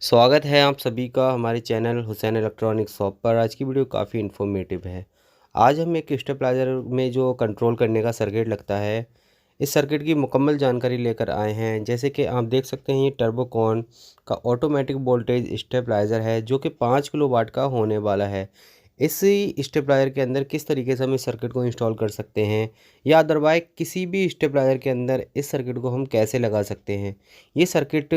स्वागत है आप सभी का हमारे चैनल हुसैन इलेक्ट्रॉनिक्स शॉप पर। आज की वीडियो काफ़ी इन्फॉर्मेटिव है। आज हम एक स्टेबलाइजर में जो कंट्रोल करने का सर्किट लगता है, इस सर्किट की मुकम्मल जानकारी लेकर आए हैं। जैसे कि आप देख सकते हैं, ये टर्बोकॉन का ऑटोमेटिक वोल्टेज स्टेबलाइज़र है जो कि 5 किलो वाट का होने वाला है। इसी स्टेबलाइज़र के अंदर किस तरीके से हम इस सर्किट को इंस्टॉल कर सकते हैं, या अदरवाइज किसी भी स्टेबलाइज़र के अंदर इस सर्किट को हम कैसे लगा सकते हैं। ये सर्किट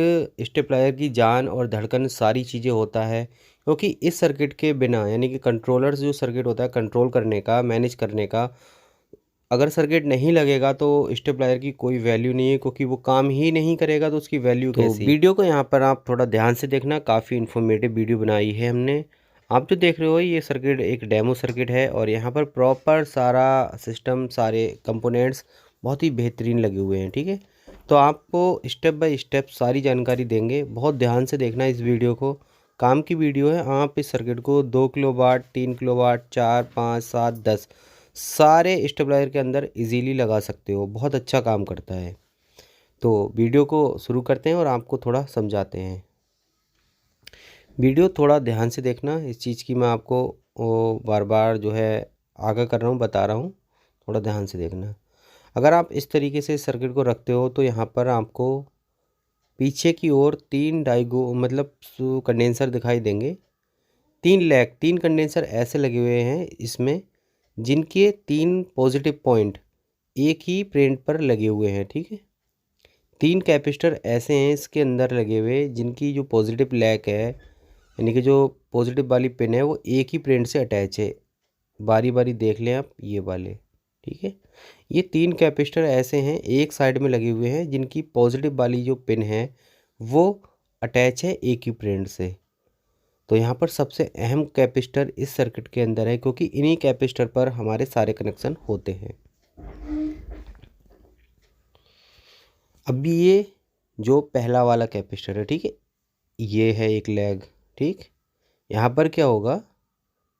स्टेबलाइज़र की जान और धड़कन सारी चीज़ें होता है, क्योंकि इस सर्किट के बिना यानी कि कंट्रोलर्स जो सर्किट होता है कंट्रोल करने का, मैनेज करने का, अगर सर्किट नहीं लगेगा तो स्टेबलाइज़र की कोई वैल्यू नहीं है, क्योंकि वो काम ही नहीं करेगा तो उसकी वैल्यू कैसी। वीडियो को यहाँ पर आप थोड़ा ध्यान से देखना, काफ़ी इन्फॉर्मेटिव वीडियो बनाई है हमने। आप जो देख रहे हो ये सर्किट एक डेमो सर्किट है, और यहाँ पर प्रॉपर सारा सिस्टम, सारे कंपोनेंट्स बहुत ही बेहतरीन लगे हुए हैं। ठीक है, तो आपको स्टेप बाय स्टेप सारी जानकारी देंगे, बहुत ध्यान से देखना इस वीडियो को। काम की वीडियो है। आप इस सर्किट को 2 किलो वाट, 3 किलो वाट, 4, 5, 7, 10 सारे स्टेबलाइजर के अंदर इजीली लगा सकते हो। बहुत अच्छा काम करता है। तो वीडियो को शुरू करते हैं और आपको थोड़ा समझाते हैं। वीडियो थोड़ा ध्यान से देखना, इस चीज़ की मैं आपको बार बार जो है आगाह कर रहा हूँ, बता रहा हूँ, थोड़ा ध्यान से देखना। अगर आप इस तरीके से सर्किट को रखते हो तो यहाँ पर आपको पीछे की ओर 3 डाइगो मतलब कंडेंसर दिखाई देंगे। 3 कंडेंसर ऐसे लगे हुए हैं इसमें, जिनके 3 पॉजिटिव पॉइंट एक ही प्लेट पर लगे हुए हैं। ठीक है, 3 कैपेसिटर ऐसे हैं इसके अंदर लगे हुए, जिनकी जो पॉजिटिव लैग है यानी कि जो पॉजिटिव वाली पिन है वो एक ही प्लेट से अटैच है। बारी बारी देख लें आप ये वाले। ठीक है, ये 3 कैपेसिटर ऐसे हैं एक साइड में लगे हुए हैं, जिनकी पॉजिटिव वाली जो पिन है वो अटैच है एक ही प्लेट से। तो यहाँ पर सबसे अहम कैपेसिटर इस सर्किट के अंदर है, क्योंकि इन्हीं कैपेसिटर पर हमारे सारे कनेक्शन होते हैं। अभी ये जो पहला वाला कैपेसिटर है, ठीक है, ये है एक लेग। ठीक, यहाँ पर क्या होगा,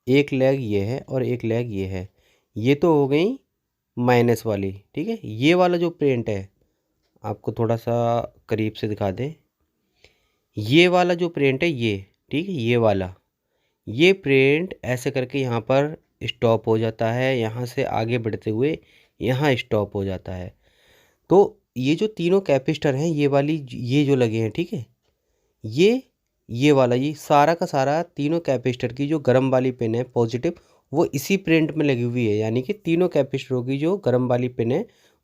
एक लेग ये है और एक लेग ये है। ये तो हो गई माइनस वाली। ठीक है, ये वाला जो प्रिंट है, आपको थोड़ा सा करीब से दिखा दें, ये वाला जो प्रिंट है ये, ठीक है, ये प्रिंट ऐसे करके यहाँ पर स्टॉप हो जाता है, यहाँ से आगे बढ़ते हुए यहाँ स्टॉप हो जाता है। तो ये जो तीनों कैपेसिटर हैं, ये वाली ये जो लगे हैं, ठीक है, ये वाला, ये सारा का सारा तीनों कैपेसिटर की जो गर्म वाली पिन है पॉजिटिव, वो इसी प्रिंट में लगी हुई है। यानी कि तीनों कैपेसिटरों की जो गर्म वाली पिन है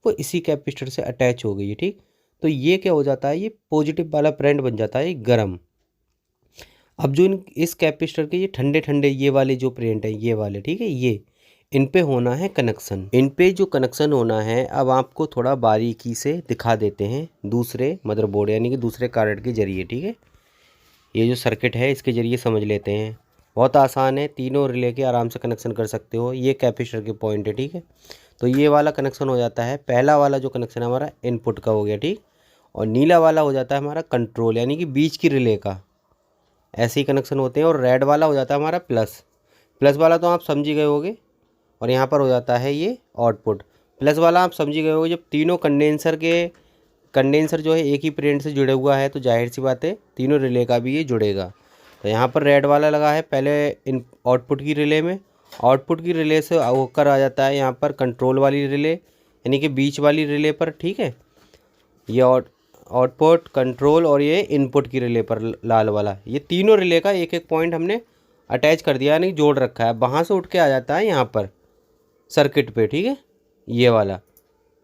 वो इसी कैपेसिटर से अटैच हो गई है। ठीक, तो ये क्या हो जाता है, ये पॉजिटिव वाला प्रिंट बन जाता है गर्म। अब जो इस कैपेसिटर के ये ठंडे ठंडे ये वाले जो प्रिंट है ये वाले, ठीक है, ये इन पे होना है कनेक्शन। इन पे जो कनेक्शन होना है, अब आपको थोड़ा बारीकी से दिखा देते हैं दूसरे मदरबोर्ड यानी कि दूसरे कार्ड के जरिए। ठीक है, ये जो सर्किट है इसके ज़रिए समझ लेते हैं। बहुत आसान है, तीनों रिले के आराम से कनेक्शन कर सकते हो। ये कैपेसिटर के पॉइंट है। ठीक है, तो ये वाला कनेक्शन हो जाता है, पहला वाला जो कनेक्शन है हमारा इनपुट का हो गया। ठीक, और नीला वाला हो जाता है हमारा कंट्रोल यानी कि बीच की रिले का। ऐसे ही कनेक्शन होते हैं। और रेड वाला हो जाता है हमारा प्लस। प्लस वाला तो आप समझ ही गए होगे। और यहाँ पर हो जाता है ये आउटपुट। प्लस वाला आप समझ ही गए होगे, जब तीनों कंडेंसर जो है एक ही प्रिंट से जुड़े हुआ है तो जाहिर सी बात है तीनों रिले का भी ये जुड़ेगा। तो यहाँ पर रेड वाला लगा है पहले इन आउटपुट की रिले में, आउटपुट की रिले से होकर आ जाता है यहाँ पर कंट्रोल वाली रिले यानी कि बीच वाली रिले पर। ठीक है, ये आउटपुट, कंट्रोल और ये इनपुट की रिले पर लाल वाला, ये तीनों रिले का एक एक पॉइंट हमने अटैच कर दिया यानी जोड़ रखा है। वहाँ से उठ के आ जाता है यहाँ पर सर्किट पे। ठीक है, ये वाला,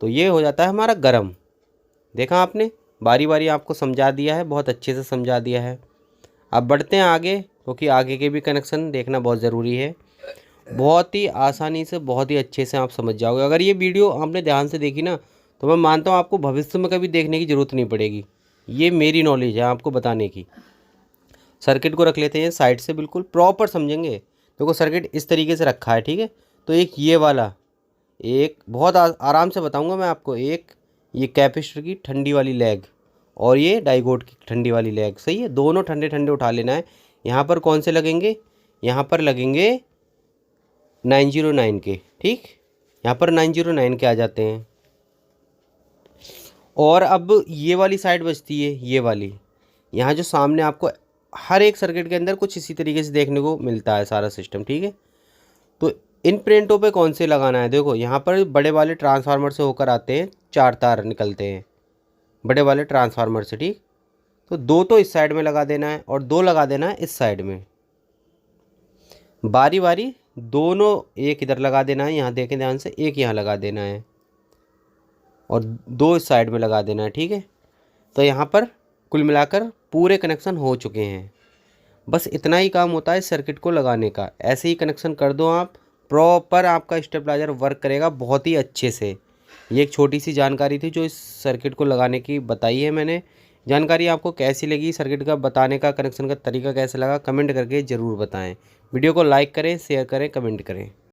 तो ये हो जाता है हमारा गरम। देखा आपने, बारी बारी आपको समझा दिया है, बहुत अच्छे से समझा दिया है। अब बढ़ते हैं आगे, क्योंकि आगे के भी कनेक्शन देखना बहुत ज़रूरी है। बहुत ही आसानी से, बहुत ही अच्छे से आप समझ जाओगे। अगर ये वीडियो आपने ध्यान से देखी ना, तो मैं मानता हूँ आपको भविष्य में कभी देखने की ज़रूरत नहीं पड़ेगी। ये मेरी नॉलेज है आपको बताने की। सर्किट को रख लेते हैं साइड से, बिल्कुल प्रॉपर समझेंगे। देखो सर्किट इस तरीके से रखा है। ठीक है, तो एक ये वाला, एक बहुत आराम से बताऊंगा मैं आपको, एक ये कैपेसिटर की ठंडी वाली लेग और ये डाइगोड की ठंडी वाली लेग। सही है, दोनों ठंडे ठंडे उठा लेना है। यहाँ पर कौन से लगेंगे, यहाँ पर लगेंगे 909 के। ठीक, यहाँ पर 909 के आ जाते हैं। और अब ये वाली साइड बचती है, ये वाली, यहाँ जो सामने आपको हर एक सर्किट के अंदर कुछ इसी तरीके से देखने को मिलता है सारा सिस्टम, ठीक है। तो इन प्रिंटों पे कौन से लगाना है, देखो यहाँ पर बड़े वाले ट्रांसफार्मर से होकर आते हैं, 4 तार निकलते हैं बड़े वाले ट्रांसफार्मर से, ठीक। तो 2 तो इस साइड में लगा देना है और 2 लगा देना है इस साइड में, बारी बारी दोनों। एक इधर लगा देना है, यहाँ देखें ध्यान से, एक यहाँ लगा देना है और 2 इस साइड में लगा देना है, ठीक है। तो यहाँ पर कुल मिलाकर पूरे कनेक्शन हो चुके हैं। बस इतना ही काम होता है इस सर्किट को लगाने का। ऐसे ही कनेक्शन कर दो आप, प्रॉपर आपका स्टेबलाइजर वर्क करेगा बहुत ही अच्छे से। ये एक छोटी सी जानकारी थी जो इस सर्किट को लगाने की बताई है मैंने। जानकारी आपको कैसी लगी, सर्किट का बताने का, कनेक्शन का तरीका कैसा लगा, कमेंट करके ज़रूर बताएं। वीडियो को लाइक करें, शेयर करें, कमेंट करें।